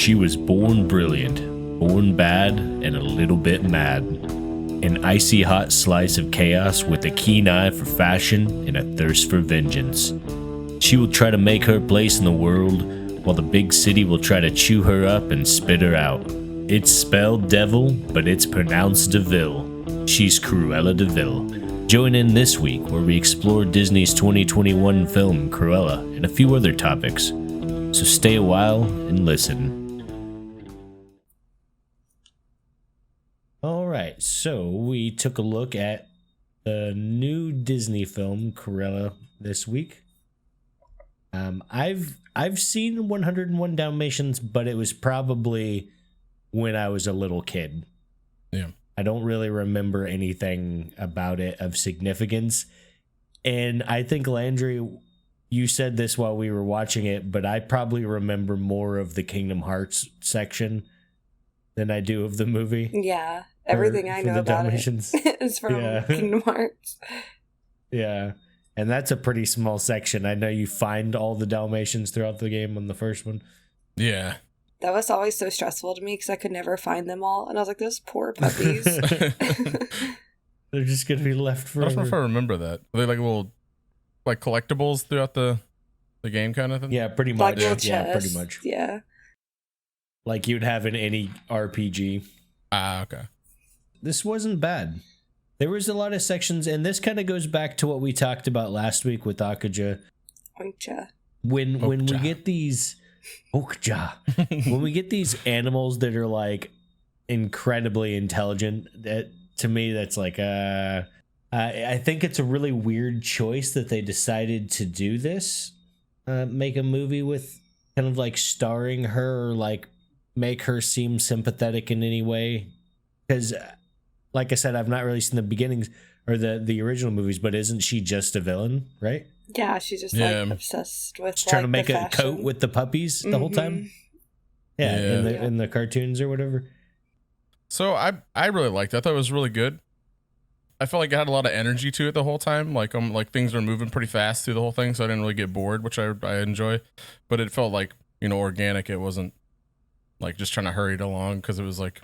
She was born brilliant, born bad, and a little bit mad. An icy hot slice of chaos with a keen eye for fashion and a thirst for vengeance. She will try to make her place in the world, while the big city will try to chew her up and spit her out. It's spelled devil, but it's pronounced DeVille. She's Cruella DeVille. Join in this week where we explore Disney's 2021 film Cruella and a few other topics. So stay a while and listen. Alright, so we took a look at the new Disney film Cruella this week. I've seen 101 Dalmatians, but it was probably when I was a little kid. Yeah. I don't really remember anything about it of significance. And I think, Landry, you said this while we were watching it, but I probably remember more of the Kingdom Hearts section than I do of the movie. Yeah. Everything I know about Dalmatians. It is from Kingdom Hearts. Yeah. And that's a pretty small section. I know you find all the Dalmatians throughout the game on the first one. Yeah. That was always so stressful to me because I could never find them all. And I was like, those poor puppies. They're just going to be left forever. I don't know if I remember that. Are they like little like collectibles throughout the game kind of thing? Yeah, pretty much. Like yeah, pretty much. Yeah. Like you'd have in any RPG. Ah, okay. This wasn't bad. There was a lot of sections, and this kind of goes back to what we talked about last week with Okja. Okja. When we get these Okja, when we get these animals that are like incredibly intelligent, that to me that's like I think it's a really weird choice that they decided to do this, make a movie with kind of like starring her or like make her seem sympathetic in any way, because like I said, I've not really seen the beginnings or the original movies, but isn't she just a villain, right? Yeah, she's just like obsessed with she's trying to make a coat with the puppies the whole time. Yeah, in the cartoons or whatever. So I really liked it. I thought it was really good. I felt like it had a lot of energy to it the whole time. Like things were moving pretty fast through the whole thing, so I didn't really get bored, which I enjoy. But it felt like, organic. It wasn't like just trying to hurry it along because it was like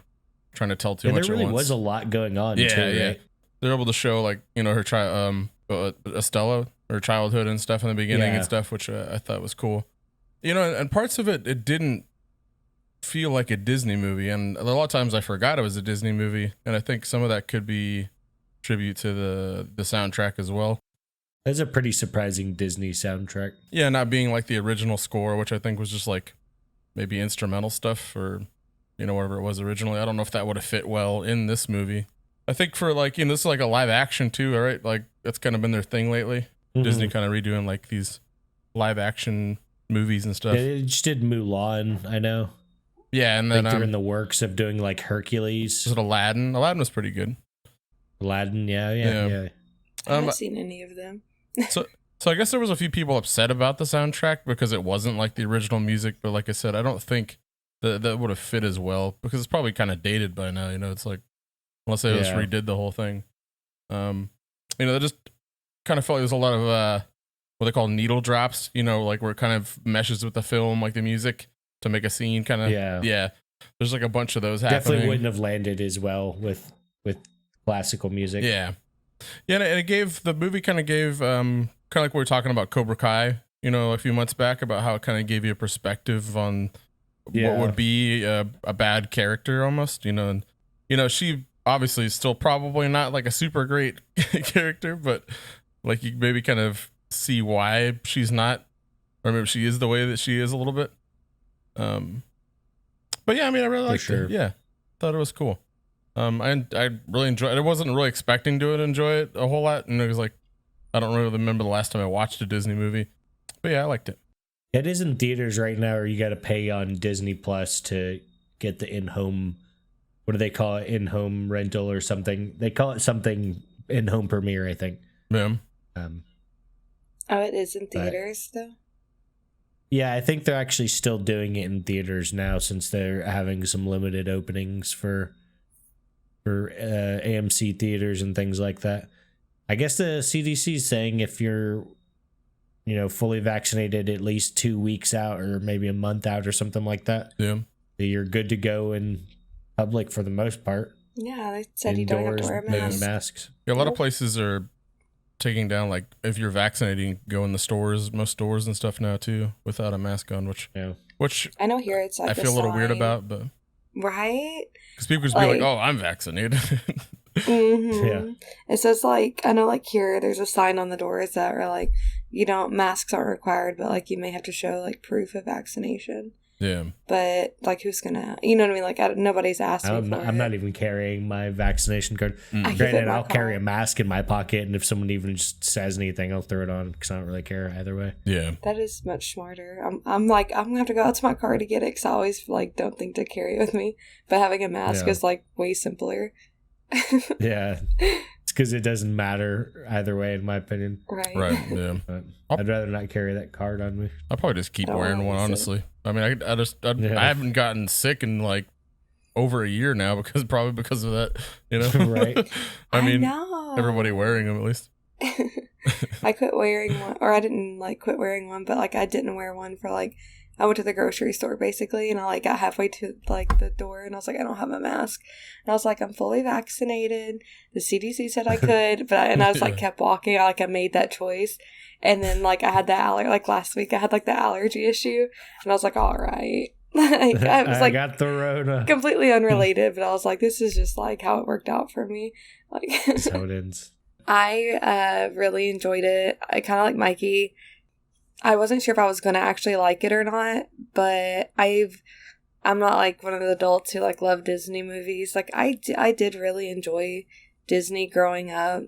trying to tell too much at once. There really was a lot going on too, right? They're able to show like, her Estella, her childhood and stuff in the beginning and stuff, which I thought was cool. And parts of it didn't feel like a Disney movie, and a lot of times I forgot it was a Disney movie, and I think some of that could be tribute to the soundtrack as well. That's a pretty surprising Disney soundtrack. Yeah, not being like the original score, which I think was just like maybe instrumental stuff or whatever it was originally. I don't know if that would have fit well in this movie. I think for like, this is like a live action too, all right? Like that's kind of been their thing lately. Mm-hmm. Disney kind of redoing like these live action movies and stuff. Yeah, they just did Mulan, I know. Yeah, and then they're in the works of doing like Hercules. Was it Aladdin? Aladdin was pretty good. Aladdin, yeah. I haven't seen any of them. so I guess there was a few people upset about the soundtrack because it wasn't like the original music, but like I said, I don't think that would have fit as well because it's probably kind of dated by now. It's like unless they just redid the whole thing. They just kind of felt like there's a lot of what they call needle drops. Like where it kind of meshes with the film, like the music to make a scene. Kind of yeah. There's like a bunch of those happening. Definitely wouldn't have landed as well with classical music. Yeah, and it gave the movie kind of like we were talking about Cobra Kai. A few months back about how it kind of gave you a perspective on what would be a bad character almost. And she obviously is still probably not like a super great character, but like you maybe kind of see why she's not, or maybe she is the way that she is a little bit. But yeah, I mean, I really liked it. Yeah, thought it was cool. I really enjoyed it. I wasn't really expecting to enjoy it a whole lot, and it was like I don't really remember the last time I watched a Disney movie, but yeah, I liked it. It is in theaters right now, or you got to pay on Disney Plus to get the in-home. What do they call it? In-home rental or something? They call it something in-home premiere, I think. Yeah. It is in theaters though. Yeah, I think they're actually still doing it in theaters now since they're having some limited openings for AMC theaters and things like that. I guess the CDC is saying if you're, fully vaccinated at least 2 weeks out or maybe a month out or something like that, you're good to go in public for the most part. Yeah, they said you don't have to wear a no mask. masks. Yeah, a lot of places are taking down, like, if you're vaccinating, go in the stores, most stores and stuff now too, without a mask on, which I know here it's like I feel a little weird about, but right, because people just be like, "Oh, I'm vaccinated." mm-hmm. Yeah. It says like I know like here there's a sign on the doors that are like masks aren't required, but like you may have to show like proof of vaccination. Yeah. But like who's gonna, you know what I mean? Like nobody's asked me for it. I'm not even carrying my vaccination card. I keep it in Granted, my I'll car. carry a mask in my pocket, and if someone even just says anything, I'll throw it on because I don't really care either way. Yeah. That is much smarter. I'm like I'm gonna have to go out to my car to get it because I always like don't think to carry it with me. But having a mask is like way simpler. Yeah, it's because it doesn't matter either way, in my opinion. Right. Yeah. But I'd rather not carry that card on me. I'll probably just keep Don't wearing one, want to. honestly. I mean, I haven't gotten sick in like over a year now because of that, you know? Right. I mean, know. everybody wearing them at least. I quit wearing one, or I didn't like quit wearing one, but like I didn't wear one for like I went to the grocery store basically, and I like got halfway to like the door, and I was like, I don't have a mask, and I was like, I'm fully vaccinated. The CDC said I could, but I just like kept walking. I made that choice, and then like I had that like last week I had like the allergy issue, and I was like, all right. Like, I was like, I got the Rona. completely unrelated, but I was like, this is just like how it worked out for me. Like, That's how it ends. I really enjoyed it. I kind of like Mikey. I wasn't sure if I was going to actually like it or not, but I'm not like one of the adults who like love Disney movies. Like I did really enjoy Disney growing up.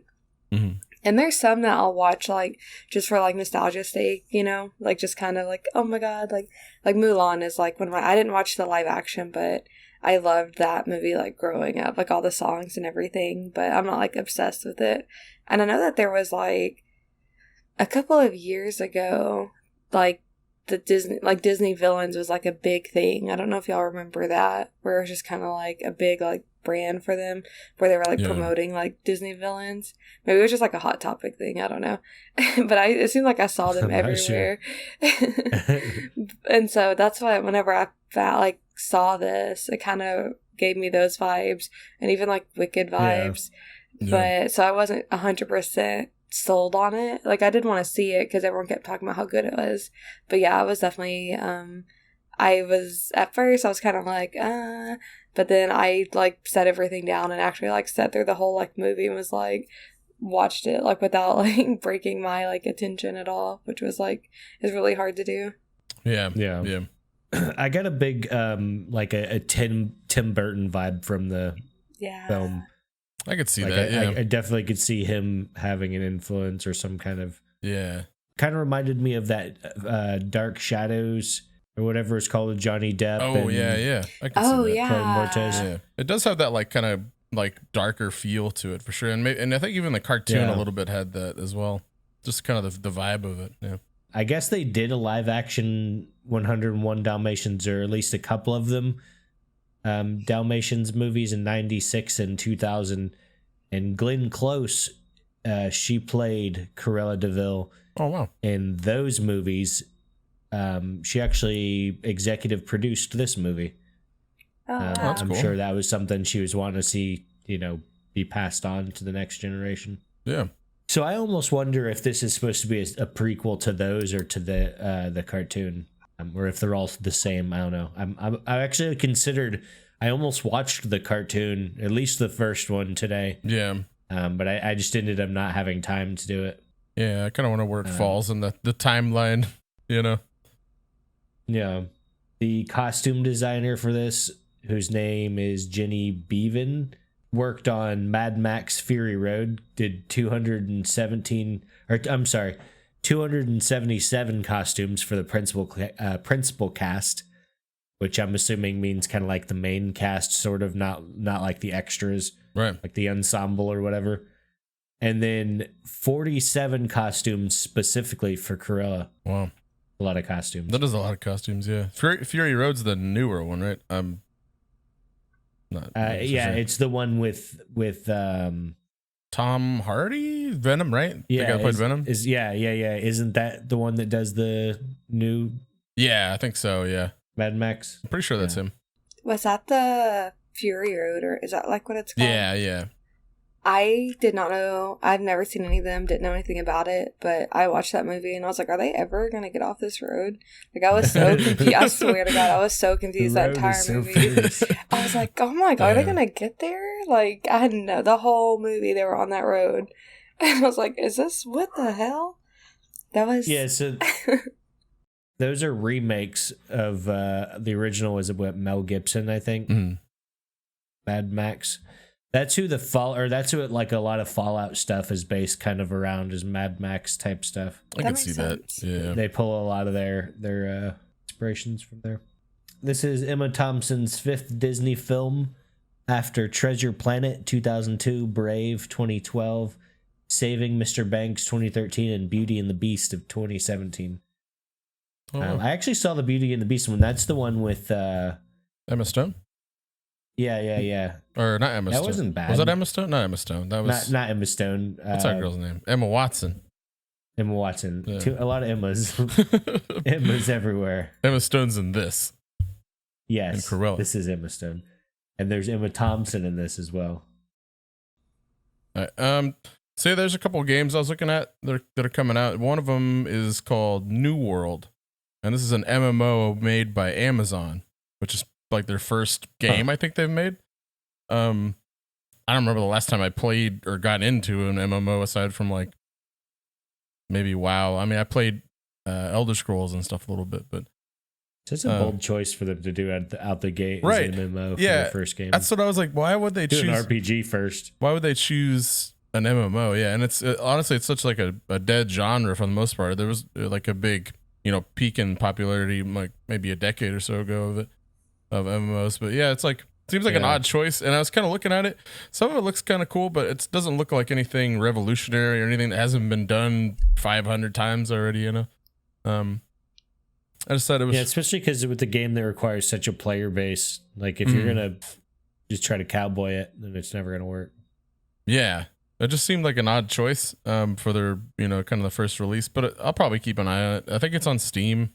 Mm-hmm. And there's some that I'll watch like just for like nostalgia's sake, you know, like just kind of like, oh my God, like Mulan is like one of I didn't watch the live action, but I loved that movie like growing up, like all the songs and everything, but I'm not like obsessed with it. And I know that there was like a couple of years ago, like the Disney villains was like a big thing. I don't know if y'all remember that, where it was just kind of like a big like brand for them, where they were like promoting like Disney villains. Maybe it was just like a Hot Topic thing. I don't know, but it seemed like I saw them everywhere. Sure. And so that's why whenever I saw this, it kind of gave me those vibes, and even like Wicked vibes. Yeah. But so I wasn't 100% sold on it. Like I did want to see it because everyone kept talking about how good it was. But yeah, I was definitely I was at first I was kind of like but then I like set everything down and actually like sat through the whole like movie and was like watched it like without like breaking my like attention at all, which was like is really hard to do. Yeah. I got a big like a Tim Burton vibe from the film. I could see like that. I definitely could see him having an influence or some kind of kind of reminded me of that Dark Shadows or whatever it's called with Johnny Depp. Oh yeah. I can see that. Mortez. Yeah, it does have that like kind of like darker feel to it for sure, and I think even the cartoon a little bit had that as well. Just kind of the vibe of it. Yeah. I guess they did a live action 101 Dalmatians, or at least a couple of them. Dalmatians movies in 96 and 2000, and Glenn Close, she played Cruella DeVille. Oh wow! In those movies, she actually executive produced this movie. That's I'm cool. sure that was something she was wanting to see, be passed on to the next generation. Yeah. So I almost wonder if this is supposed to be a prequel to those or to the cartoon. Or if they're all the same, I don't know. I actually considered. I almost watched the cartoon, at least the first one today. Yeah. But I just ended up not having time to do it. Yeah, I kind of wonder where it falls in the timeline. Yeah. The costume designer for this, whose name is Jenny Beavan, worked on Mad Max Fury Road. Did 277 costumes for the principal cast, which I'm assuming means kind of like the main cast, sort of, not like the extras, right? Like the ensemble or whatever. And then 47 costumes specifically for Cruella. Wow, a lot of costumes. That is a lot of costumes. Yeah, Fury Road's the newer one, right? Not. Yeah, it's the one with Tom Hardy, Venom, right? Yeah, the guy that played Venom. Yeah. Isn't that the one that does the new? Yeah, I think so. Yeah, Mad Max. I'm pretty sure that's him. Was that the Fury Road, or is that like what it's called? Yeah. I did not know. I've never seen any of them, didn't know anything about it, but I watched that movie and I was like, are they ever going to get off this road? Like, I was so confused. I swear to God, I was so confused that entire movie. I was like, oh my God, are they going to get there? Like, I didn't know. The whole movie, they were on that road. And I was like, is this, what the hell? That was... Yeah, so those are remakes of the original was what, Mel Gibson, I think. Mm. Mad Max. That's who that's who like a lot of Fallout stuff is based kind of around, is Mad Max type stuff. I can see that. Yeah. They pull a lot of their inspirations from there. This is Emma Thompson's 5th Disney film after Treasure Planet 2002, Brave 2012, Saving Mr. Banks 2013, and Beauty and the Beast of 2017. Oh. I actually saw the Beauty and the Beast one. That's the one with Emma Stone? Yeah. Or not Emma Stone. That wasn't bad. Was that Emma Stone? Not Emma Stone. That was not Emma Stone. What's that girl's name? Emma Watson. Emma Watson. Yeah. A lot of Emmas. Emma's everywhere. Emma Stone's in this. Yes. And Cruella. This is Emma Stone. And there's Emma Thompson in this as well. All right. So there's a couple of games I was looking at that are coming out. One of them is called New World. And this is an MMO made by Amazon, which is like their first game I think they've made. I don't remember the last time I played or got into an MMO aside from like maybe WoW. I mean, I played Elder Scrolls and stuff a little bit, but it's a bold choice for them to do out the gate, right? As an MMO for the first game. That's what I was like. Why would they choose an RPG first? Why would they choose an MMO? Yeah, and it's honestly it's such like a dead genre for the most part. There was like a big peak in popularity like maybe a decade or so ago of MMOs, but yeah, it's like seems like an odd choice. And I was kind of looking at it. Some of it looks kind of cool, but it doesn't look like anything revolutionary or anything that hasn't been done 500 times already. I just thought it was especially because with the game that requires such a player base, like if you're gonna just try to cowboy it, then it's never gonna work. Yeah, it just seemed like an odd choice for their kind of the first release, but I'll probably keep an eye on it. I think it's on Steam.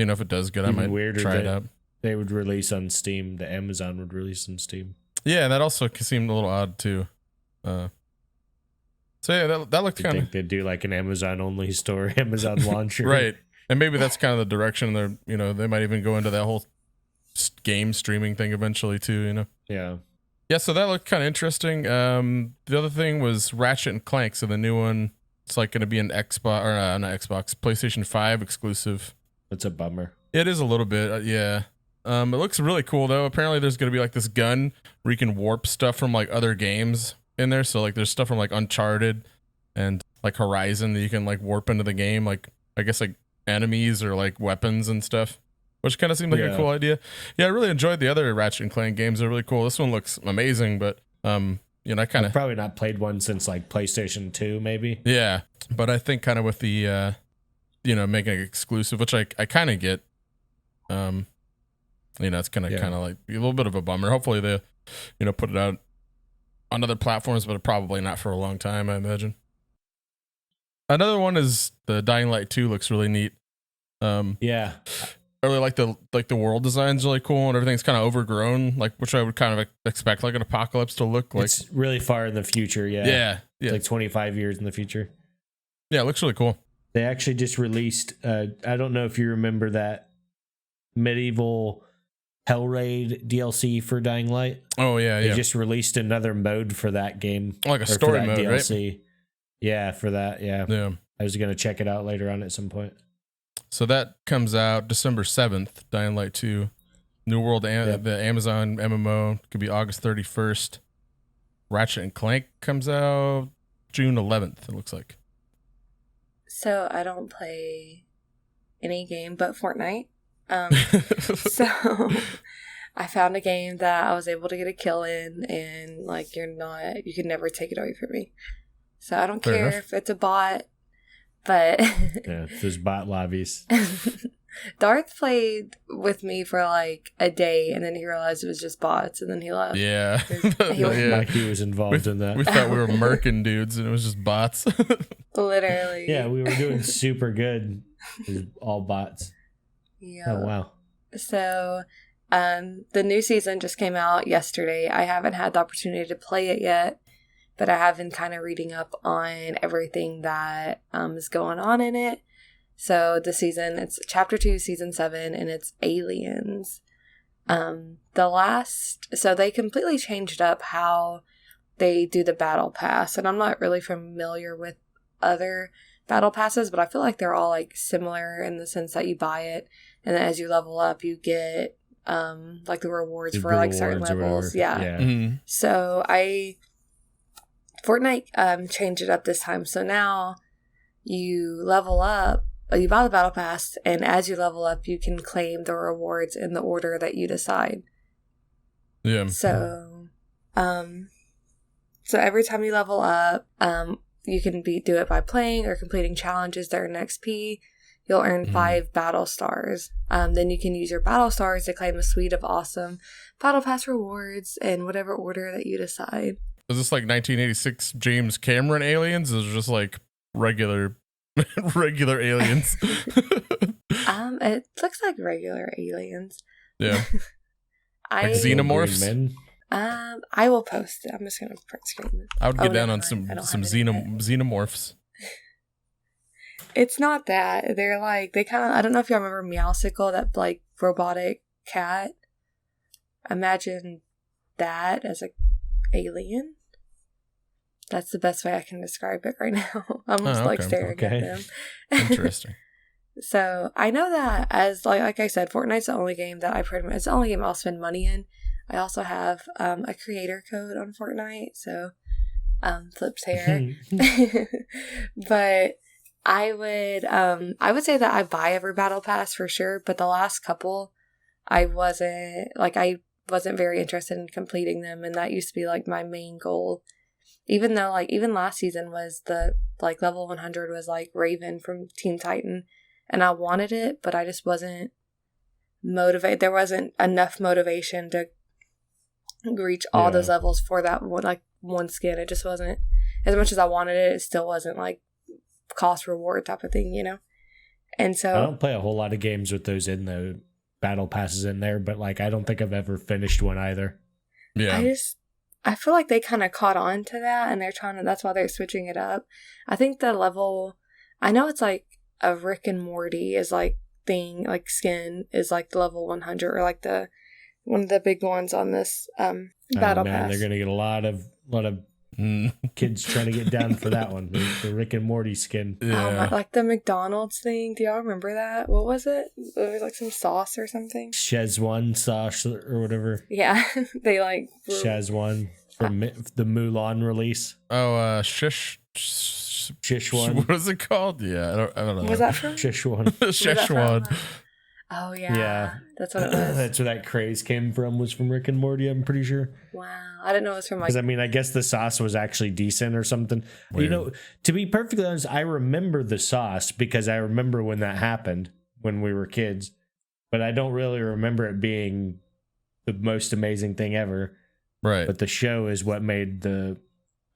If it does good, I might try it out. They would release on Steam. The Amazon would release on Steam. Yeah, and that also seemed a little odd too. So yeah, that looked kind of. Think they'd do like an Amazon only store, Amazon launcher, right? And maybe that's kind of the direction they're. They might even go into that whole game streaming thing eventually too. Yeah. Yeah, so that looked kind of interesting. The other thing was Ratchet and Clank. So the new one, it's like going to be an Xbox or not Xbox, PlayStation 5 exclusive. That's a bummer. It is a little bit, yeah. It looks really cool though. Apparently, there's going to be like this gun where you can warp stuff from like other games in there. So like, there's stuff from like Uncharted and like Horizon that you can like warp into the game. Like I guess like enemies or like weapons and stuff. Which kind of seemed like a cool idea. Yeah, I really enjoyed the other Ratchet and Clank games. They're really cool. This one looks amazing, but I kind of probably not played one since like PlayStation 2, maybe. Yeah, but I think kind of with the making it exclusive, which I kind of get. It's kind of like a little bit of a bummer. Hopefully they put it out on other platforms, but probably not for a long time, I imagine. Another one is the Dying Light 2 looks really neat. Yeah. I really like the world design's really cool and everything's kind of overgrown, like which I would kind of expect like an apocalypse to look like. It's really far in the future, yeah. Yeah. It's like 25 years in the future. Yeah, it looks really cool. They actually just released, I don't know if you remember that medieval Hell Raid DLC for Dying Light. Oh, yeah, They just released another mode for that game. Like a story mode, DLC. right? Yeah, for that, yeah. I was going to check it out later on at some point. So that comes out December 7th, Dying Light 2. New World, the Amazon MMO, could be August 31st. Ratchet and Clank comes out June 11th, it looks like. So I don't play any game but Fortnite. So I found a game that I was able to get a kill in, and like you could never take it away from me. So I don't care if it's a bot. But there's bot lobbies. Darth played with me for like a day, and then he realized it was just bots, and then he left. Yeah, like he was involved in that. We thought we were murking dudes, and it was just bots. Literally. Yeah, we were doing super good. It was all bots. Yeah. Oh wow. So, the new season just came out yesterday. I haven't had the opportunity to play it yet, but I have been kind of reading up on everything that is going on in it. So the season, it's chapter 2, season 7, and it's aliens. So they completely changed up how they do the battle pass, and I'm not really familiar with other battle passes, but I feel like they're all like similar in the sense that you buy it, and then as you level up, you get like the rewards for like certain levels. Yeah. Mm-hmm. So Fortnite changed it up this time. So now you level up, you buy the battle pass, and as you level up, you can claim the rewards in the order that you decide. Yeah. So, so every time you level up, you can do it by playing or completing challenges that earn XP. You'll earn 5 battle stars. Then you can use your battle stars to claim a suite of awesome battle pass rewards in whatever order that you decide. Is this like 1986 James Cameron aliens? Or is it just like regular aliens? It looks like regular aliens. Yeah. Like xenomorphs. I will post it. I'm just gonna print screen it. I would get down on some xenomorphs. It's not that. They're like, they kind of, I don't know if y'all remember Meowsicle, that like robotic cat. Imagine that as a alien. That's the best way I can describe it right now. I'm just like staring at them. Interesting. So I know that as like I said, Fortnite's the only game that it's the only game I'll spend money in. I also have a creator code on Fortnite, so Flip's hair. But I would say that I buy every battle pass for sure, but the last couple I wasn't very interested in completing them, and that used to be like my main goal. Even though like even last season was the like level 100 was like Raven from Teen Titan, and I wanted it, but I just wasn't motivated. There wasn't enough motivation to reach all those levels for that one skin. It just wasn't, as much as I wanted it, it still wasn't like cost reward type of thing, you know? And so I don't play a whole lot of games with those in the battle passes in there, but like I don't think I've ever finished one either. Yeah. I feel like they kind of caught on to that, and that's why they're switching it up. I think the level, I know it's like a Rick and Morty is like thing, like skin is like the level 100, or like one of the big ones on this battle pass. They're gonna get a lot of kids trying to get down for that one, the Rick and Morty skin. Yeah. Like the McDonald's thing. Do y'all remember that? What was it? It was like some sauce or something. Szechuan sauce or whatever. Yeah, they like Szechuan from the Mulan release. Oh, Szechuan. What is it called? Yeah, I don't know. Was that from Szechuan? Szechuan. Oh yeah. Yeah, that's what it was. That's where that craze came from. Was from Rick and Morty. I'm pretty sure. Wow, I didn't know it was from like. Because I mean, I guess the sauce was actually decent or something. Weird. You know, to be perfectly honest, I remember the sauce because I remember when that happened when we were kids, but I don't really remember it being the most amazing thing ever. Right. But the show is what made the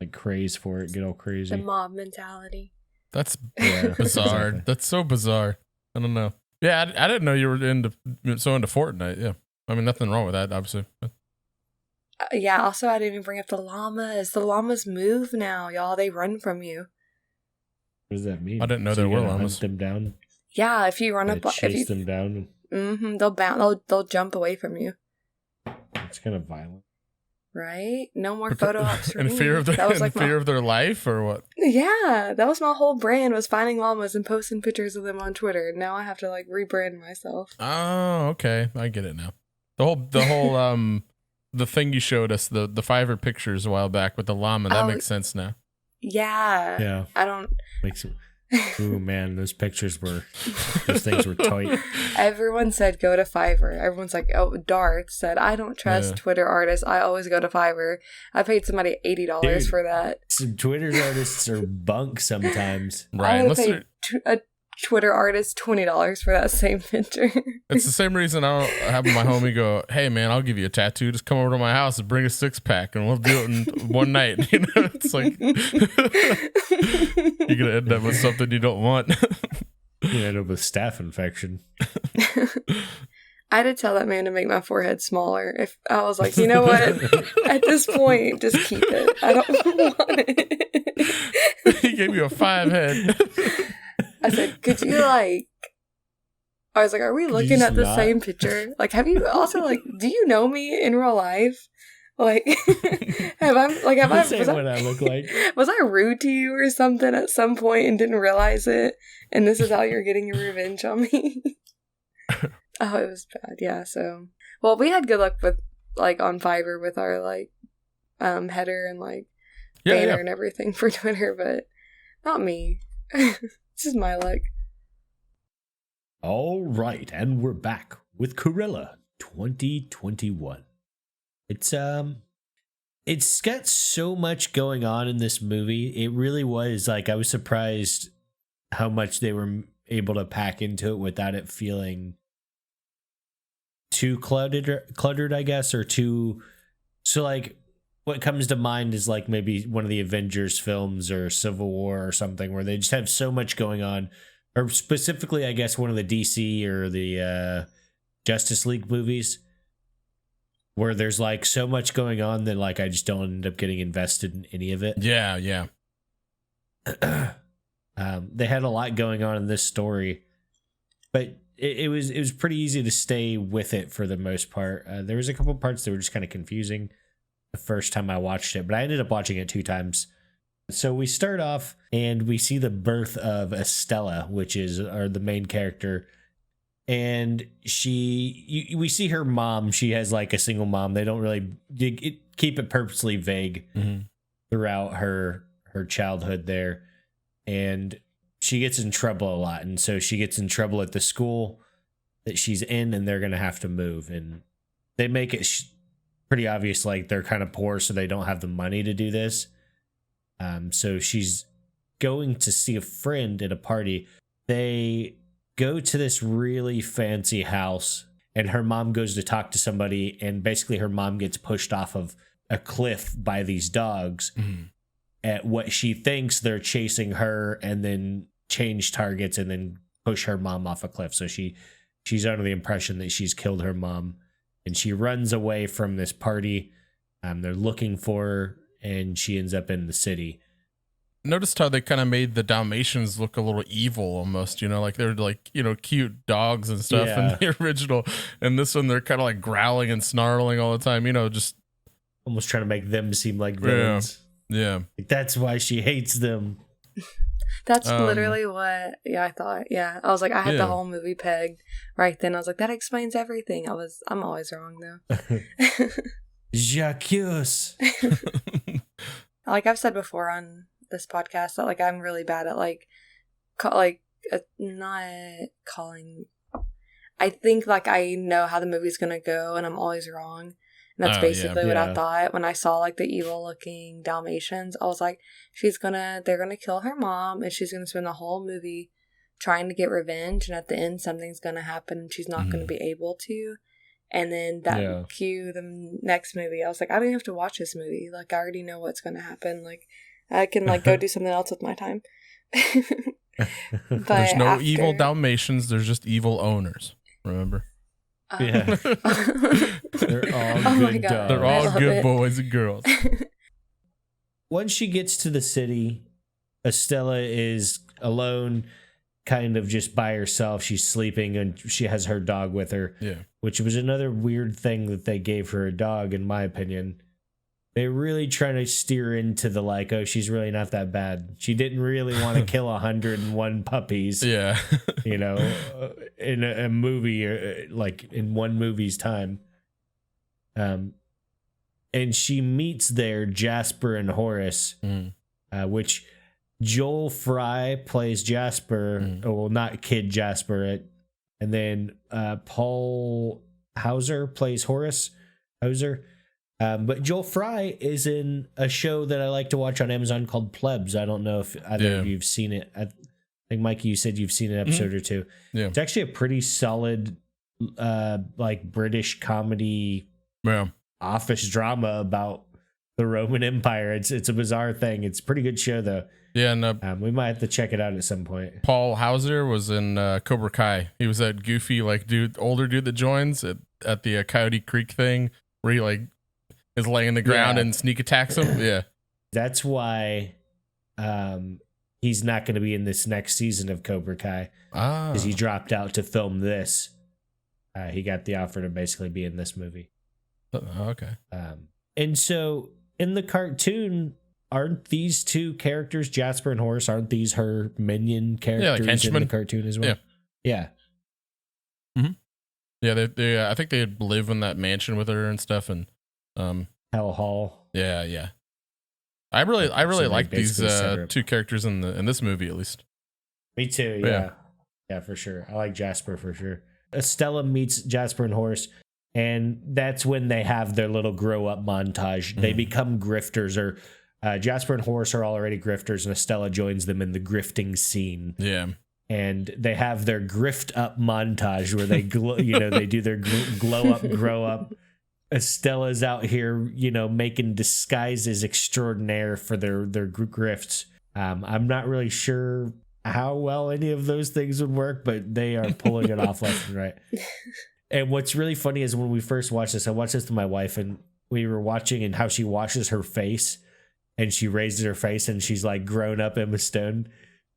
like craze for it get all crazy. The mob mentality. That's bizarre. Exactly. That's so bizarre. I don't know. Yeah, I didn't know you were into Fortnite. Yeah, I mean nothing wrong with that, obviously. Yeah. Also, I didn't even bring up the llamas. The llamas move now, y'all. They run from you. What does that mean? I didn't know there were llamas. Hunt them down. Yeah, if you run up, chase them down. They'll jump away from you. It's kind of violent. Right? No more photo ops for in me. fear of their That was like fear of their life, or what? Yeah, that was my whole brand, was finding llamas and posting pictures of them on Twitter. Now I have to like rebrand myself. Oh, okay, I get it now. The whole the thing you showed us, the Fiverr pictures a while back with the llama, that makes sense now. Yeah. Yeah. I don't. Makes it. Ooh man, those things were tight. Everyone said go to Fiverr. Everyone's like, oh, Darth said, I don't trust Twitter artists. I always go to Fiverr. I paid somebody $80 for that. Some Twitter artists are bunk sometimes. Right. I paid a Twitter artist $20 for that same picture. It's the same reason I don't have my homie go, hey man, I'll give you a tattoo. Just come over to my house and bring a 6-pack and we'll do it in one night. You know, it's like you're gonna end up with something you don't want. You end up with staph infection. I had to tell that man to make my forehead smaller. If I was like, you know what? At this point, just keep it. I don't want it. He gave you a 5 head. I said, could you like? I was like, are we looking at the same picture? Like, have you also like? Do you know me in real life? Like, have I? Say what I look like. Was I rude to you or something at some point and didn't realize it? And this is how you're getting your revenge on me. Oh, it was bad. Yeah. So, well, we had good luck with like on Fiverr with our like header and like banner and everything for Twitter, but not me. This is my luck. All right, and we're back with Cruella 2021. It's got so much going on in this movie. It really was like I was surprised how much they were able to pack into it without it feeling too cluttered, I guess, or too. So like what comes to mind is like maybe one of the Avengers films or Civil War or something where they just have so much going on, or specifically, I guess, one of the DC or the Justice League movies where there's like so much going on that like I just don't end up getting invested in any of it. Yeah. They had a lot going on in this story, but it was pretty easy to stay with it for the most part. There was a couple parts that were just kind of confusing the first time I watched it, but I ended up watching it 2 times. So we start off and we see the birth of Estella, which is the main character. And we see her mom. She has like a single mom. They don't really keep it purposely vague throughout her childhood there. And she gets in trouble a lot. And so she gets in trouble at the school that she's in, and they're going to have to move. And they make it pretty obvious, like they're kind of poor, so they don't have the money to do this. So she's going to see a friend at a party. They go to this really fancy house, and her mom goes to talk to somebody, and basically her mom gets pushed off of a cliff by these dogs at what she thinks they're chasing her, and then change targets and then push her mom off a cliff. So she's under the impression that she's killed her mom, and she runs away from this party. They're looking for her, and she ends up in the city. Noticed how they kind of made the Dalmatians look a little evil almost, like they're like, cute dogs and stuff in the original. And this one, they're kind of like growling and snarling all the time, just almost trying to make them seem like villains. Yeah. Like, that's why she hates them. That's literally what, I thought. Yeah. I was like, I had the whole movie pegged right then. I was like, that explains everything. I'm always wrong though. Jacques. Like I've said before on this podcast that like I'm really bad at not calling. I think like I know how the movie's gonna go, and I'm always wrong. And that's basically what I thought when I saw like the evil looking Dalmatians. I was like, they're gonna kill her mom, and she's gonna spend the whole movie trying to get revenge, and at the end something's gonna happen, and she's not gonna be able to. And then that cue the next movie. I was like, I don't even have to watch this movie. Like I already know what's gonna happen. Like I can like go do something else with my time. There's no evil Dalmatians. There's just evil owners. Remember? Yeah. They're all good dogs. They're all good boys and girls. Once she gets to the city, Estella is alone, kind of just by herself. She's sleeping, and she has her dog with her. Yeah. Which was another weird thing that they gave her a dog, in my opinion. They're really trying to steer into the like, oh, she's really not that bad. She didn't really want to kill 101 puppies. Yeah. In a movie, like in one movie's time. And she meets there Jasper and Horace, which Joel Fry plays Jasper. Well, not Kid Jasper. And then Paul Hauser plays Horace Hauser. But Joel Fry is in a show that I like to watch on Amazon called Plebs. I don't know if either of you've seen it. I think, Mikey, you said you've seen an episode or two. Yeah. It's actually a pretty solid, like British comedy office drama about the Roman Empire. It's a bizarre thing. It's a pretty good show, though. Yeah, and We might have to check it out at some point. Paul Hauser was in Cobra Kai. He was that goofy like older dude that joins at the Coyote Creek thing where he like is laying on the ground and sneak attacks him. Yeah, that's why he's not going to be in this next season of Cobra Kai because he dropped out to film this. He got the offer to basically be in this movie. Okay. And so in the cartoon, aren't these two characters, Jasper and Horace, aren't these her minion characters in the cartoon as well? Yeah. Mm-hmm. Yeah, they I think they live in that mansion with her and stuff, and Hell Hall. Yeah. I really like these two characters in this movie at least. Me too. Yeah, for sure. I like Jasper for sure. Estella meets Jasper and Horace, and that's when they have their little grow up montage. They become grifters, or Jasper and Horace are already grifters, and Estella joins them in the grifting scene. Yeah. And they have their grift up montage where they they do their glow up, grow up. Estella's out here, making disguises extraordinaire for their grifts. I'm not really sure how well any of those things would work, but they are pulling it off left and right. And what's really funny is when we first watched this, I watched this with my wife, and we were watching and how she washes her face, and she raises her face, and she's like grown up Emma Stone.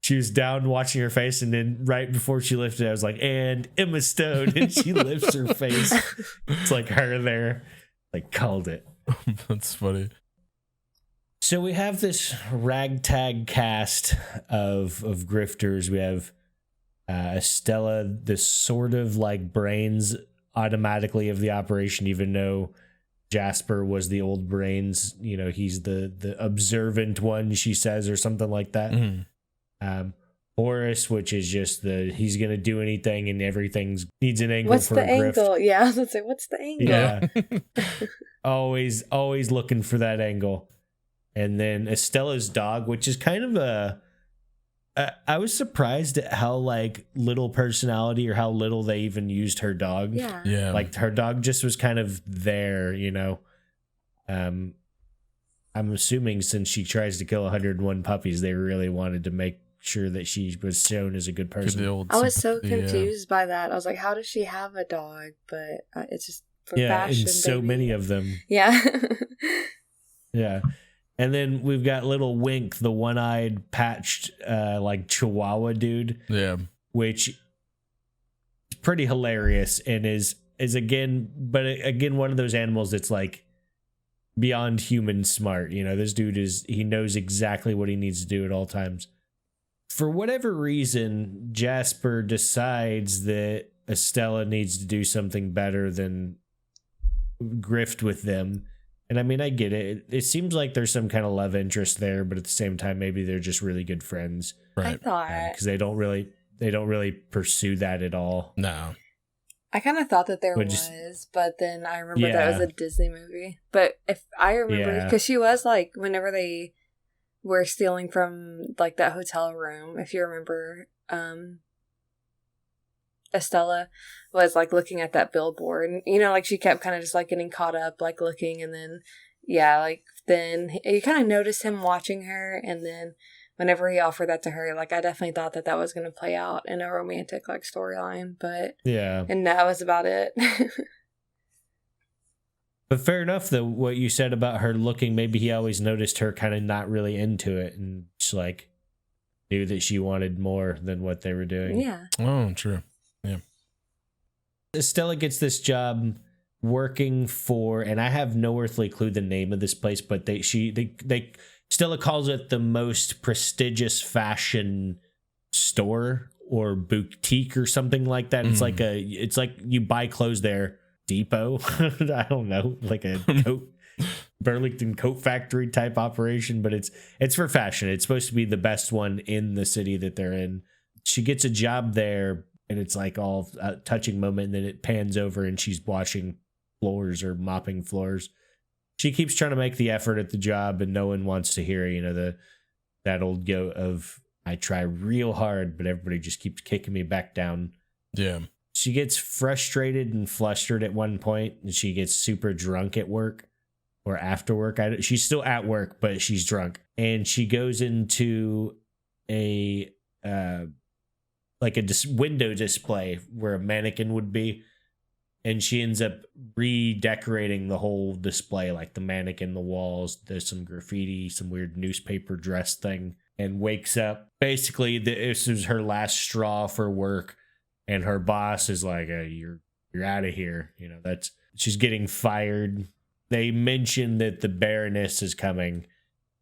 She was down watching her face, and then right before she lifted it, I was like, and Emma Stone, and she lifts her face. It's like her there. Like, called it. That's funny. So we have this ragtag cast of grifters. We have Estella, this sort of like brains automatically of the operation, even though Jasper was the old brains. He's the observant one, she says, or something like that. Mm-hmm. Horace, which is just he's gonna do anything and everything needs an angle. What's for the a grift. angle? Yeah, I was gonna say, what's the angle? Yeah. always looking for that angle. And then Estella's dog, which is kind of I was surprised at how like little personality, or how little they even used her dog. Yeah. Like her dog just was kind of there, I'm assuming since she tries to kill 101 puppies, they really wanted to make sure that she was shown as a good person. I was so confused by that. I was like, how does she have a dog? But it's just for fashion. And so many of them. Yeah. Yeah. And then we've got little Wink, the one-eyed patched like Chihuahua dude. Yeah. Which is pretty hilarious and is again one of those animals that's like beyond human smart. This dude he knows exactly what he needs to do at all times. For whatever reason, Jasper decides that Estella needs to do something better than grift with them. And I mean, I get it. It seems like there's some kind of love interest there, but at the same time, maybe they're just really good friends. Right. I thought because they don't really pursue that at all. No. I kind of thought that there was, but then I remember that was a Disney movie. But if I remember, because she was like, whenever they were stealing from like that hotel room, if you remember, Estella was like looking at that billboard, and like she kept kind of just like getting caught up, like looking, and then then you kind of noticed him watching her, and then whenever he offered that to her, like I definitely thought that was going to play out in a romantic like storyline, but and that was about it. But fair enough, though, what you said about her looking, maybe he always noticed her kind of not really into it, and just like knew that she wanted more than what they were doing. Yeah. Oh, true. Yeah. Estella gets this job working for, and I have no earthly clue the name of this place, but they Stella calls it the most prestigious fashion store or boutique or something like that. It's like it's like you buy clothes there. Depot. I don't know, like a Burlington coat factory type operation, but it's for fashion. It's supposed to be the best one in the city that they're in. She gets a job there, and it's like all a touching moment, and then it pans over and she's washing floors or mopping floors. She keeps trying to make the effort at the job, and no one wants to hear, that old goat of I try real hard, but everybody just keeps kicking me back down. Yeah. She gets frustrated and flustered at one point, and she gets super drunk at work. or after work. She's still at work, but she's drunk, and she goes into a window display where a mannequin would be, and she ends up redecorating the whole display, like the mannequin, the walls. There's some graffiti, some weird newspaper dress thing, and wakes up. Basically, this is her last straw for work, and her boss is like, "You're out of here." You know, she's getting fired. They mention that the Baroness is coming,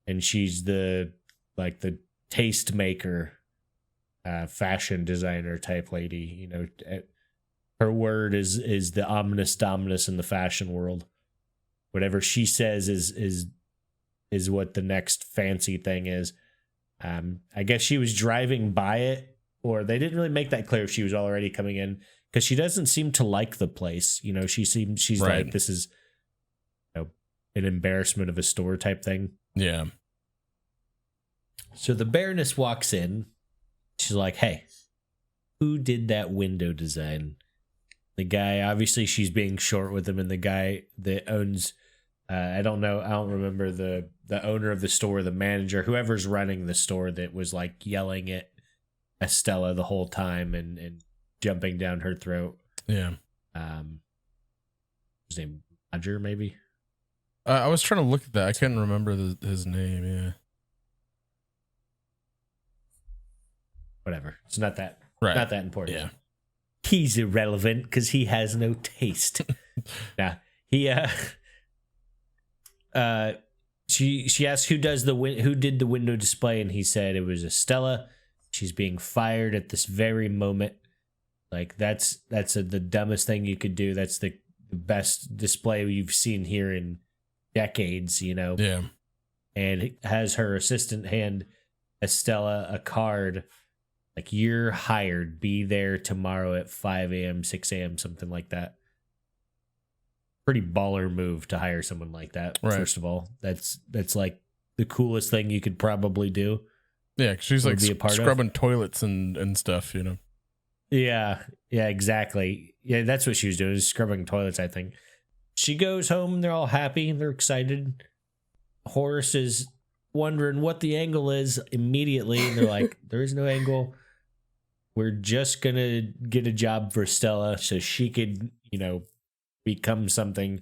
and she's the tastemaker, fashion designer type lady. You know, her word is the ominous dominus in the fashion world. Whatever she says is what the next fancy thing is. I guess she was driving by it, or they didn't really make that clear if she was already coming in, because she doesn't seem to like the place. You know, she's right. like, this is an embarrassment of a store type thing. Yeah. So the Baroness walks in. She's like, "Hey, who did that window design?" The guy, obviously she's being short with him, and the guy that owns, I don't remember the owner of the store, the manager, whoever's running the store, that was like yelling at Estella the whole time and jumping down her throat. Yeah. His name Roger, maybe? I was trying to look at that. I couldn't remember his name. Yeah. Whatever. It's not that important. Yeah. He's irrelevant because he has no taste. Nah, he she asked who did the window display, and he said it was Estella. She's being fired at this very moment. Like, that's the dumbest thing you could do. That's the best display you've seen here in decades, you know. Yeah. And has her assistant hand Estella a card, like, "You're hired. Be there tomorrow at 5 a.m., 6 a.m., something like that." Pretty baller move to hire someone like that. Right. First of all, that's like the coolest thing you could probably do. Yeah, 'cause she's like be a part scrubbing toilets and stuff, you know. Yeah, exactly. Yeah, that's what she was doing, is scrubbing toilets, I think. She goes home, they're all happy, they're excited. Horace is wondering what the angle is immediately, and they're like, "There is no angle. We're just gonna get a job for Stella so she could, you know, become something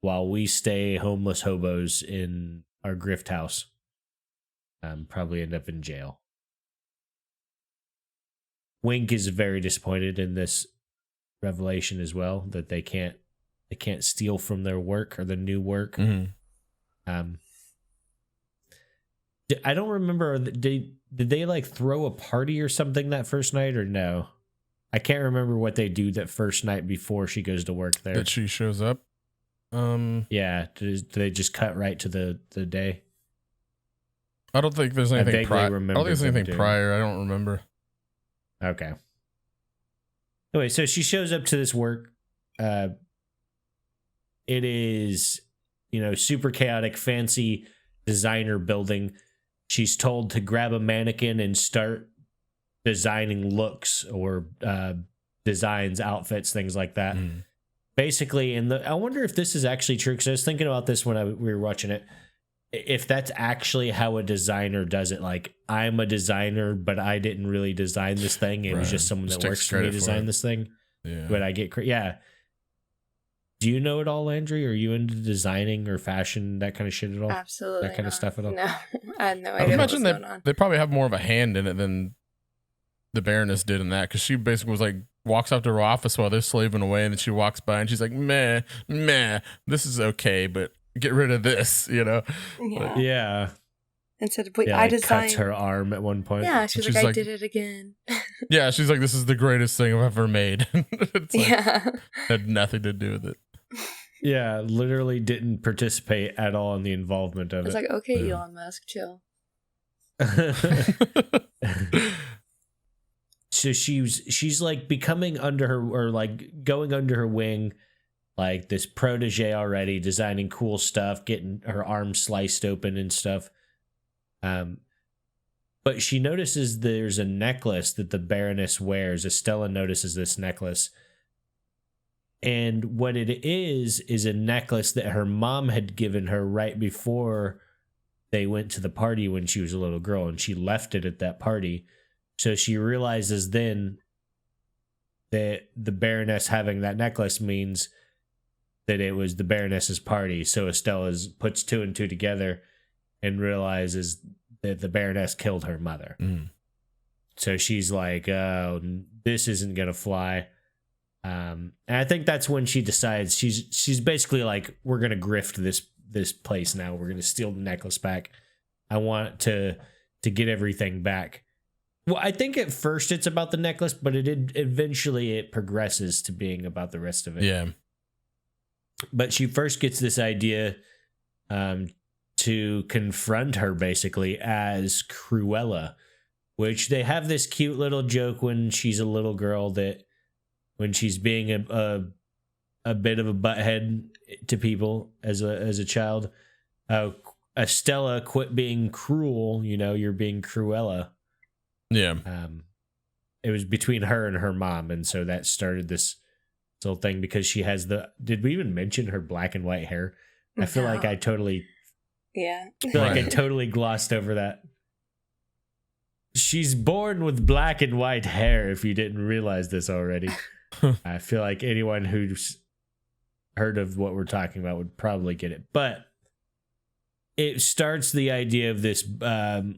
while we stay homeless hobos in our grift house. Probably end up in jail." Wink is very disappointed in this revelation as well, that they can't steal from their work, or the new work. Mm-hmm. I don't remember. Did they like throw a party or something that first night, or no? I can't remember what they do that first night before she goes to work there. That she shows up. Yeah. Do they just cut right to the day? I don't think there's anything prior. I don't think there's anything prior. I don't remember. Okay. Anyway, so she shows up to this work. It is, you know, super chaotic, fancy designer building. She's told to grab a mannequin and start designing looks or designs, outfits, things like that. Basically, I wonder if this is actually true, because I was thinking about this when we were watching it. If that's actually how a designer does it, like, I'm a designer, but I didn't really design this thing. It was just someone that works for me designed this thing. Yeah. But I get yeah. Do you know it all, Landry? Are you into designing or fashion, that kind of shit at all? Absolutely that kind of stuff at all? No, I had no I idea. imagine what was going on. they probably have more of a hand in it than the Baroness did in that, because she basically was like, walks up to her office while they're slaving away, and then she walks by and she's like, meh, this is okay, but get rid of this, you know? Yeah. Yeah. And said, "Wait, Yeah, I like designed." cuts her arm at one point. Yeah, she's like, "I did it again." Yeah, she's like, "This is the greatest thing I've ever made." It's like, Yeah. had nothing to do with it. Yeah, literally didn't participate at all in the involvement of It's it. like, okay, Yeah. Elon Musk, chill. So she's like becoming under her, or like going under her wing, like this protege already, designing cool stuff, getting her arm sliced open and stuff. But she notices there's a necklace that the Baroness wears. Estella notices this necklace, And what it is a necklace that her mom had given her right before they went to the party when she was a little girl, and she left it at that party. So she realizes then that the Baroness having that necklace means that it was the Baroness's party. So Estella puts two and two together and realizes that the Baroness killed her mother. Mm. So she's like, oh, this isn't going to fly. And I think that's when she decides she's basically like, we're going to grift this place now. We're going to steal the necklace back. I want to get everything back. Well, I think at first it's about the necklace, but eventually it progresses to being about the rest of it. Yeah. But she first gets this idea to confront her basically as Cruella, which they have this cute little joke when she's a little girl that when she's being a bit of a butthead to people as a child, Estella, quit being cruel, you're being Cruella. Yeah. It was between her and her mom, and so that started this whole thing because she has did we even mention her black and white hair? I feel like I totally I totally glossed over that. She's born with black and white hair, if you didn't realize this already. I feel like anyone who's heard of what we're talking about would probably get it. But it starts the idea of this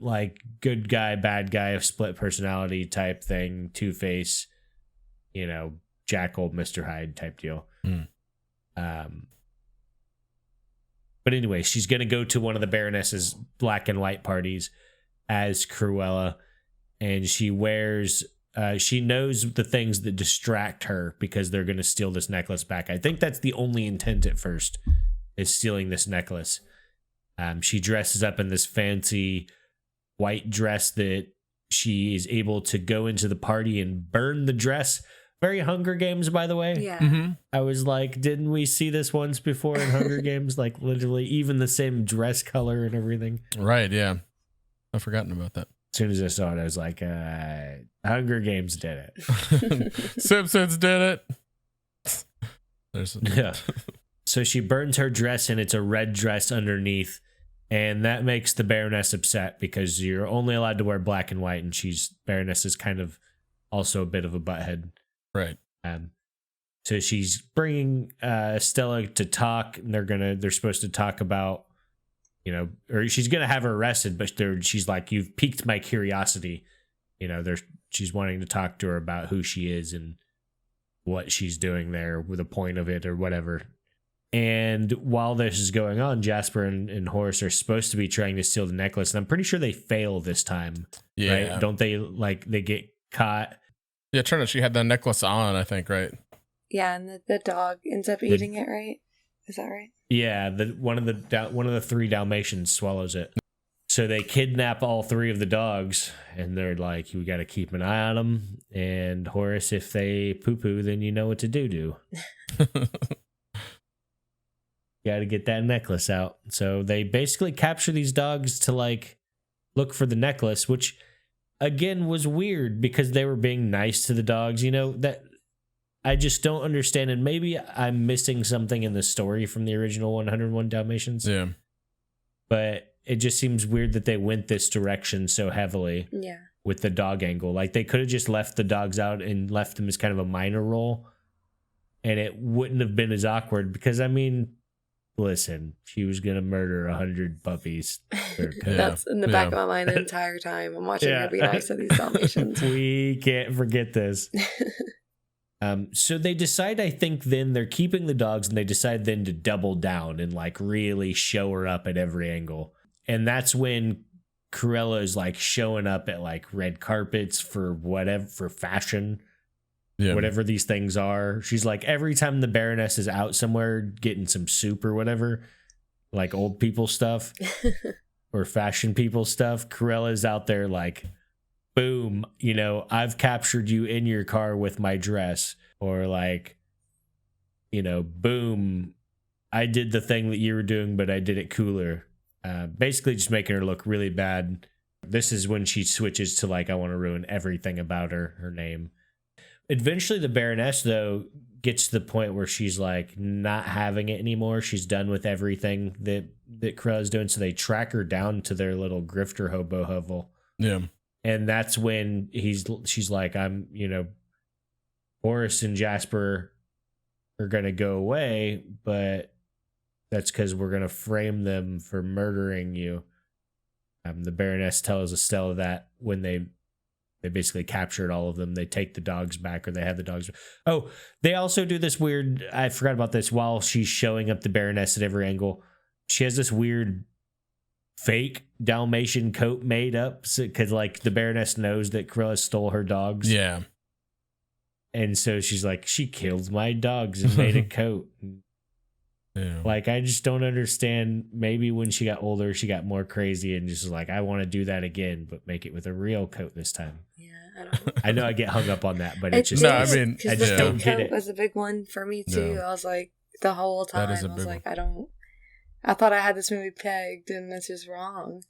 like good guy, bad guy of split personality type thing, Two-Face, Jackal, Mr. Hyde type deal. Mm. But anyway, she's going to go to one of the Baroness's black and white parties as Cruella, and she wears she knows the things that distract her because they're going to steal this necklace back. I think that's the only intent at first, is stealing this necklace. She dresses up in this fancy white dress that she is able to go into the party and burn the dress. Very Hunger Games, by the way. Yeah. Mm-hmm. I was like, didn't we see this once before in Hunger Games? Like literally even the same dress color and everything. Right, yeah. I've forgotten about that. As soon as I saw it, I was like, Hunger Games did it. Simpsons did it. Yeah. So she burns her dress, and it's a red dress underneath. And that makes the Baroness upset because you're only allowed to wear black and white, and Baroness is kind of also a bit of a butthead. Right. So she's bringing Stella to talk, and they're supposed to talk about, or she's gonna have her arrested, but she's like, you've piqued my curiosity. She's wanting to talk to her about who she is and what she's doing there with the point of it or whatever. And while this is going on, Jasper and Horace are supposed to be trying to steal the necklace, and I'm pretty sure they fail this time. Yeah. Right? Don't they? Like they get caught. Yeah, Trina, she had the necklace on, I think, right? Yeah, and the dog ends up eating it, right? Is that right? Yeah, one of the three Dalmatians swallows it. So they kidnap all three of the dogs, and they're like, "We got to keep an eye on them." And Horace, if they poo-poo, then you know what to do. Got to get that necklace out. So they basically capture these dogs to like look for the necklace, which again was weird because they were being nice to the dogs. That I just don't understand, and maybe I'm missing something in the story from the original 101 Dalmatians. Yeah. But it just seems weird that they went this direction so heavily. Yeah. With the dog angle. Like they could have just left the dogs out and left them as kind of a minor role, and it wouldn't have been as awkward because listen, she was gonna murder 100 puppies. That's in the back of my mind the entire time. I'm watching her be nice to these Dalmatians. We can't forget this. So they decide, I think then they're keeping the dogs, and they decide then to double down and like really show her up at every angle. And that's when Cruella is like showing up at like red carpets for fashion. Yeah. Whatever these things are. She's like, every time the Baroness is out somewhere getting some soup or whatever, like old people stuff or fashion people stuff, Cruella's out there like, boom, I've captured you in your car with my dress. Or like, boom, I did the thing that you were doing, but I did it cooler. Basically just making her look really bad. This is when she switches to like, I want to ruin everything about her name. Eventually, the Baroness, though, gets to the point where she's like not having it anymore. She's done with everything that Cruella's doing. So they track her down to their little grifter hobo hovel. Yeah. And that's when she's like, I'm, Boris and Jasper are going to go away, but that's because we're going to frame them for murdering you. The Baroness tells Estella that when they basically captured all of them, they take the dogs back, or they have the dogs. Oh, they also do this weird, I forgot about this, while she's showing up the Baroness at every angle. She has this weird fake Dalmatian coat made up because like the Baroness knows that Cruella stole her dogs. Yeah. And so she's like, she killed my dogs and made a coat. Yeah. Like, I just don't understand. Maybe when she got older, she got more crazy and just was like, I want to do that again, but make it with a real coat this time. Yeah, I don't. I know I get hung up on that, but it's just, No, I mean, I just don't get it. Was a big one for me too. Yeah. I was like, the whole time, That is a I was big like, I thought I had this movie pegged, and this is wrong.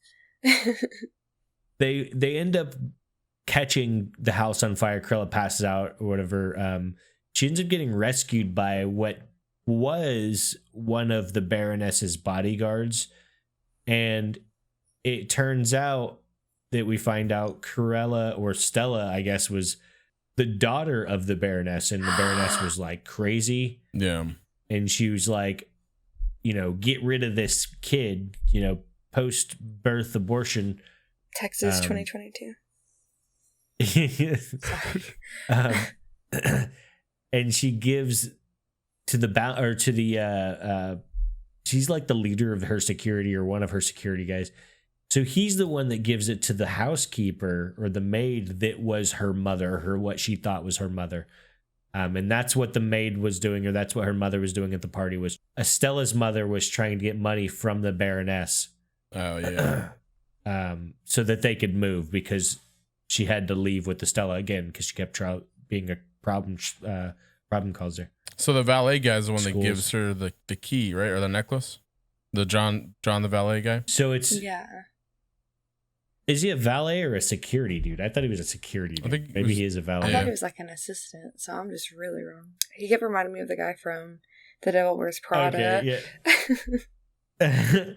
They end up catching the house on fire. Cruella passes out or whatever. She ends up getting rescued by what was one of the Baroness's bodyguards, and it turns out that we find out Cruella, or Stella, I guess, was the daughter of the Baroness, and the Baroness was like crazy. Yeah. And she was like, get rid of this kid, post-birth abortion. Texas 2022. And she gives to the she's like the leader of her security, or one of her security guys. So he's the one that gives it to the housekeeper, or the maid that was her mother, what she thought was her mother. And that's what the maid was doing, or that's what her mother was doing at the party. Was Estella's mother was trying to get money from the Baroness. Oh yeah. So that they could move, because she had to leave with Estella again because she kept being a problem causer. So the valet guy is the one that Schools. gives her the key, right, or the necklace. The John the valet guy. So it's Yeah. Is he a valet or a security dude? I thought he was a security dude. I think Maybe he is a I valet. thought he was like an assistant, so I'm just really wrong. He kept reminding me of the guy from The Devil Wears Prada. Okay, yeah.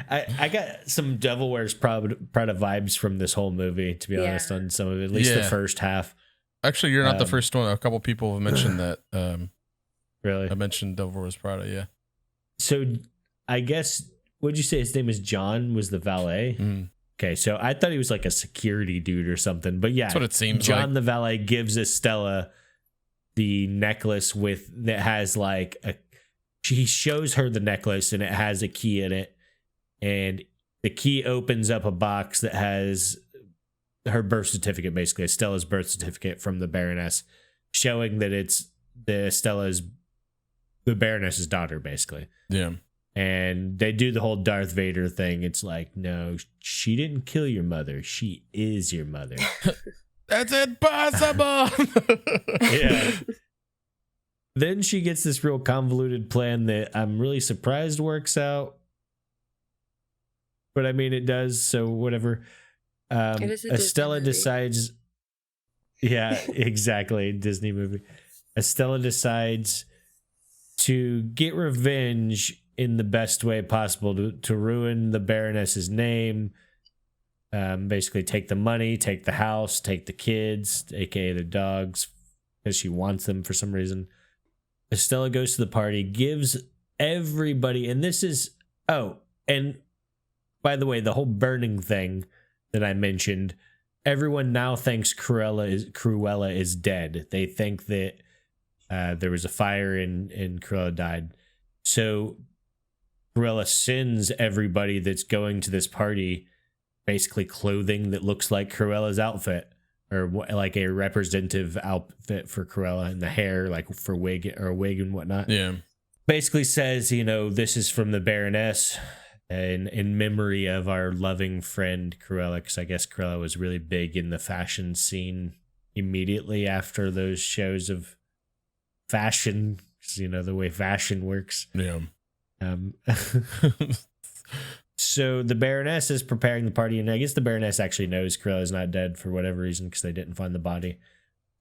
I got some Devil Wears Prada vibes from this whole movie, to be honest, on some of it, at least the first half. Actually, you're not the first one. A couple people have mentioned that. Really? I mentioned Devil Wears Prada, yeah. So I guess, what'd you say his name was? John was the valet? Mm. Okay, so I thought he was like a security dude or something, but yeah, That's what it seems John like. the valet gives Estella the necklace that has like he shows her the necklace and it has a key in it, and the key opens up a box that has her birth certificate, basically Estella's birth certificate from the Baroness, showing that it's the Baroness's daughter, basically. Yeah. And they do the whole Darth Vader thing. It's like, no, she didn't kill your mother. She is your mother. That's impossible. Yeah. Then she gets this real convoluted plan that I'm really surprised works out. But I mean, it does. So whatever. It is a Estella Disney movie. decides. Yeah, exactly. Disney movie. Estella decides to get revenge in the best way possible, to ruin the Baroness's name, basically take the money, take the house, take the kids, aka the dogs, because she wants them for some reason. Estella goes to the party, gives everybody, and this is, and by the way, the whole burning thing that I mentioned, everyone now thinks Cruella is dead. They think that there was a fire and Cruella died. So Cruella sends everybody that's going to this party basically clothing that looks like Cruella's outfit, or like a representative outfit for Cruella, and the hair like for wig and whatnot. Yeah. Basically says, this is from the Baroness and in memory of our loving friend Cruella, because I guess Cruella was really big in the fashion scene immediately after those shows of fashion, the way fashion works. Yeah. So the Baroness is preparing the party, and I guess the Baroness actually knows Cruella is not dead for whatever reason, because they didn't find the body,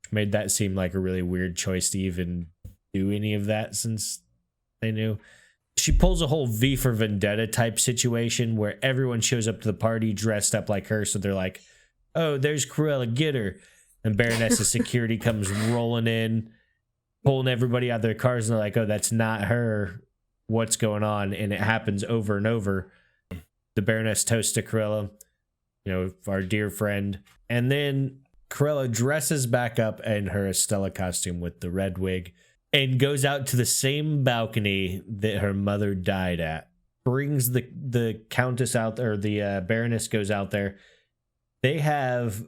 which which made that seem like a really weird choice to even do any of that since they knew. She pulls a whole V for Vendetta type situation where everyone shows up to the party dressed up like her. So they're like, oh, there's Cruella, get her. And Baroness's security comes rolling in, pulling everybody out of their cars. And they're like, oh, that's not her. What's going on? And it happens over and over. The Baroness toasts to Cruella, our dear friend. And then Cruella dresses back up in her Estella costume with the red wig and goes out to the same balcony that her mother died at. Brings the Countess out there, or the Baroness goes out there. They have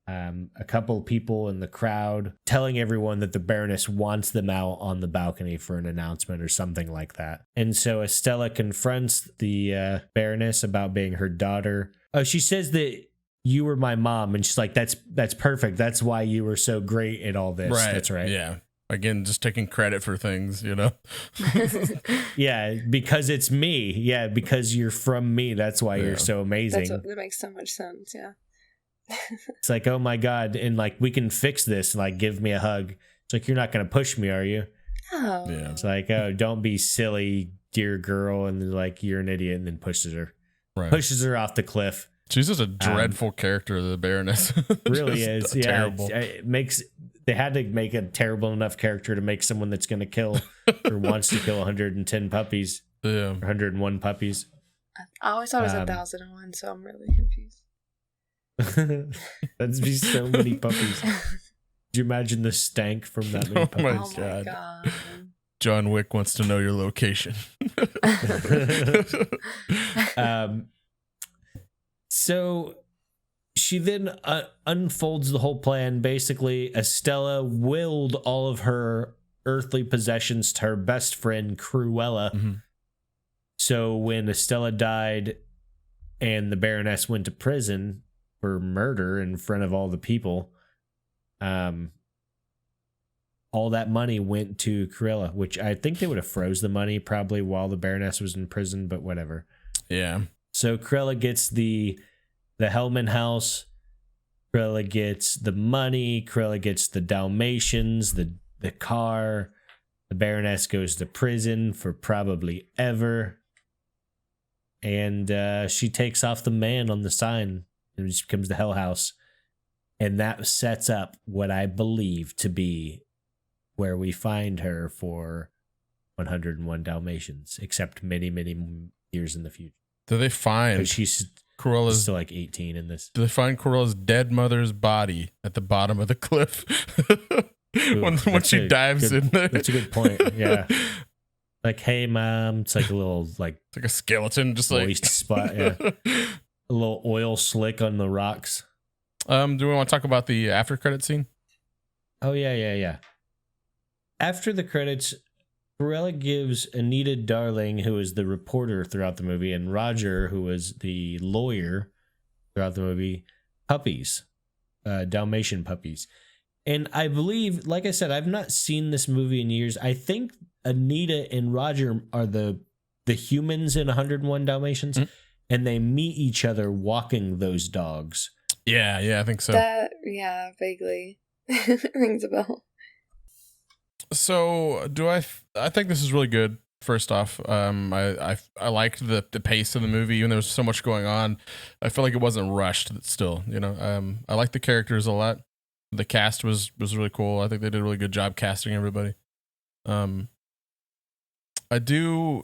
a couple people in the crowd telling everyone that the Baroness wants them out on the balcony for an announcement or something like that. And so Estella confronts the Baroness about being her daughter. Oh, she says that you were my mom, and she's like, that's perfect. That's why you were so great at all this. Right. That's right. Yeah. Again, just taking credit for things, Yeah, because it's me. Yeah, because you're from me. That's why you're so amazing. That makes so much sense. Yeah. It's like, oh my God. And like, we can fix this. Like, give me a hug. It's like, you're not going to push me, are you? Oh. Yeah. It's like, oh, don't be silly, dear girl. And then like, you're an idiot, and then pushes her. Right. Pushes her off the cliff. She's just a dreadful character, the Baroness. Really is. Yeah. Terrible. They had to make a terrible enough character to make someone that's going to kill or wants to kill 110 puppies. Yeah. 101 puppies. I always thought it was 1,001, so I'm really confused. That'd be so many puppies. Could you imagine the stank from that many puppies? My Oh my God. John Wick wants to know your location. So she then unfolds the whole plan. Basically, Estella willed all of her earthly possessions to her best friend, Cruella. Mm-hmm. So when Estella died and the Baroness went to prison for murder in front of all the people, all that money went to Cruella, which I think they would have froze the money probably while the Baroness was in prison, but whatever. Yeah. So Cruella gets the Hellman house. Cruella gets the money. Cruella gets the Dalmatians, the car. The Baroness goes to prison for probably ever. And she takes off the man on the sign. And it just becomes the Hell House. And that sets up what I believe to be where we find her for 101 Dalmatians, except many, many years in the future. Do they find She's Cruella's still like 18 in this. Do they find Cruella's dead mother's body at the bottom of the cliff when she dives in there? That's a good point. Yeah. Like, hey, mom. It's like a little like it's like a skeleton, just moist spot. Yeah. A little oil slick on the rocks. Do we want to talk about the after credit scene? Oh yeah. After the credits, Cruella gives Anita Darling, who is the reporter throughout the movie, and Roger, who was the lawyer throughout the movie, puppies, Dalmatian puppies. And I believe, like I said, I've not seen this movie in years. I think Anita and Roger are the humans in 101 Dalmatians, and they meet each other walking those dogs. Yeah, I think so. Yeah, vaguely rings a bell. So I think this is really good. First off, I liked the pace of the movie, even though there was so much going on. I feel like it wasn't rushed. Still, I like the characters a lot. The cast was really cool. I think they did a really good job casting everybody. I do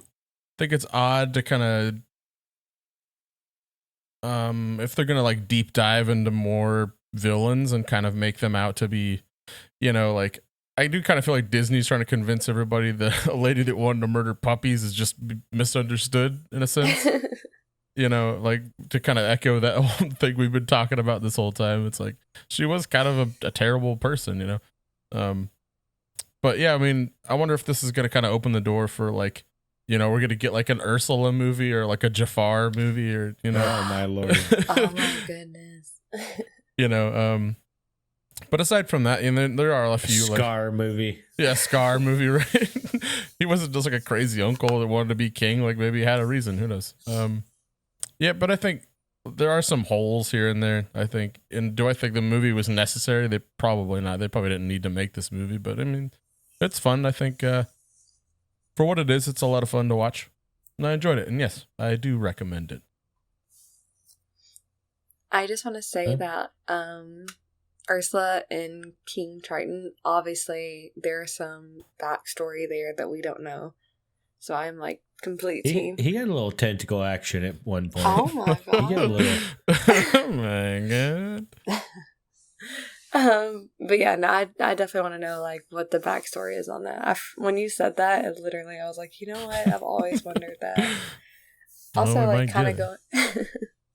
think it's odd to kind of if they're gonna like deep dive into more villains and kind of make them out to be, like. I do kind of feel like Disney's trying to convince everybody that a lady that wanted to murder puppies is just misunderstood in a sense. Like to kind of echo that whole thing we've been talking about this whole time. It's like she was kind of a terrible person, But yeah, I mean, I wonder if this is going to kind of open the door for like, we're going to get like an Ursula movie or like a Jafar movie or, Oh my Lord. Oh my goodness. But aside from that, and then there are a few Scar movie. Yeah, Scar movie, right? He wasn't just like a crazy uncle that wanted to be king. Like maybe he had a reason. Who knows? Yeah, but I think there are some holes here and there, I think. And do I think the movie was necessary? They probably not. They probably didn't need to make this movie, but I mean, it's fun. I think for what it is, it's a lot of fun to watch. And I enjoyed it. And yes, I do recommend it. I just want to say that Ursula and King Triton, obviously there's some backstory there that we don't know. So I'm like complete team. He had a little tentacle action at one point. Oh my god. He had a little. Oh my god. But yeah, no, I definitely want to know like what the backstory is on that. When you said that, I was like, you know what? I've always wondered that. Also, like kind of going,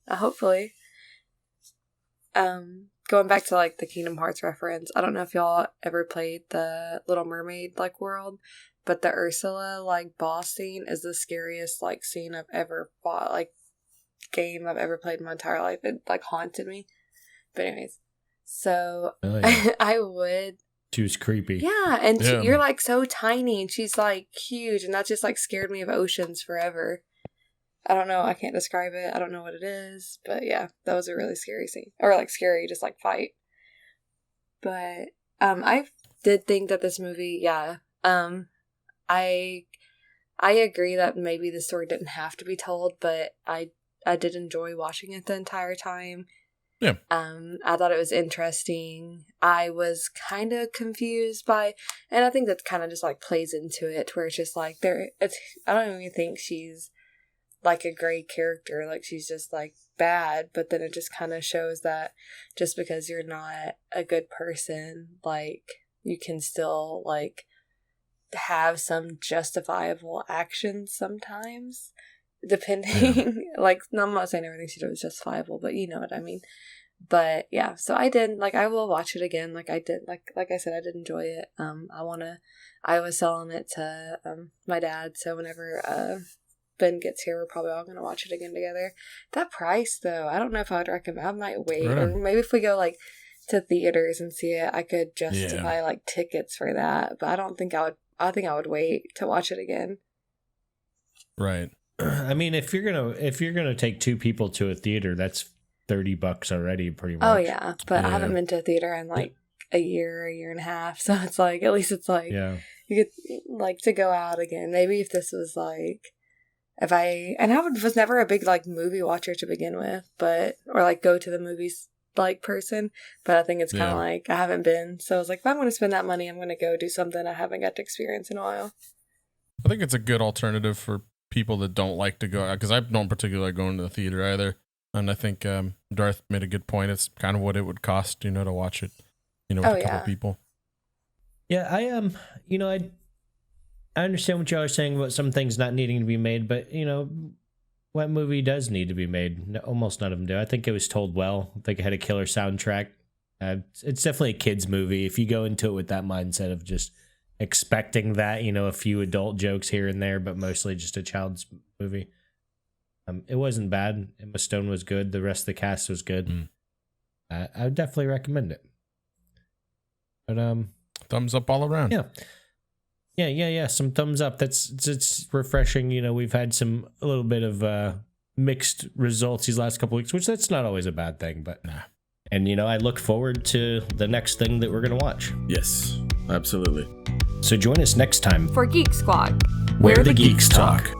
hopefully. Going back to like the Kingdom Hearts reference, I don't know if y'all ever played the Little Mermaid like world, but the Ursula like boss scene is the scariest like scene I've ever fought, like game I've ever played in my entire life. It like haunted me. But anyways, so I would. She was creepy. Yeah, and you're like so tiny, and she's like huge, and that just like scared me of oceans forever. I don't know. I can't describe it. I don't know what it is. But yeah, that was a really scary scene. Or like scary, just like fight. But I did think that this movie, I agree that maybe the story didn't have to be told, but I did enjoy watching it the entire time. Yeah. I thought it was interesting. I was kind of confused by, and I think that kind of just like plays into it, where it's just like I don't even think she's like a great character, like she's just like bad, but then it just kind of shows that just because you're not a good person, like you can still like have some justifiable actions sometimes, depending. Like, no, I'm not saying everything she did was justifiable, but you know what I mean. But yeah, so I did, like, I will watch it again. Like I did, like I said, I did enjoy it. I was selling it to my dad, so whenever Ben gets here, we're probably all going to watch it again together. That price, though, I don't know if I would recommend. I might wait. Right. Or maybe if we go, like, to theaters and see it, I could justify, like, tickets for that. But I don't think I would. I think I would wait to watch it again. Right. I mean, if you're gonna take two people to a theater, that's $30 already, pretty much. Oh, yeah. But I haven't been to a theater in, like, a year and a half. So it's, like, at least it's, like, you get, like, to go out again. Maybe if this was, like... I was never a big like movie watcher to begin with, or like go to the movies like person, but I think it's kind of like I haven't been, so I was like, if I'm going to spend that money, I'm going to go do something I haven't got to experience in a while. I think it's a good alternative for people that don't like to go, because I don't particularly like going to the theater either, and I think Darth made a good point. It's kind of what it would cost, to watch it, with a couple people. Yeah, I understand what y'all are saying about some things not needing to be made, but, what movie does need to be made? Almost none of them do. I think it was told well. I think it had a killer soundtrack. It's definitely a kid's movie. If you go into it with that mindset of just expecting that, a few adult jokes here and there, but mostly just a child's movie. It wasn't bad. Emma Stone was good. The rest of the cast was good. I would definitely recommend it. But thumbs up all around. Yeah. Some thumbs up. It's refreshing. We've had a little bit of mixed results these last couple weeks, which that's not always a bad thing, but nah. And I look forward to the next thing that we're gonna watch. Yes, absolutely. So join us next time for Geek Squawk, where the geeks talk.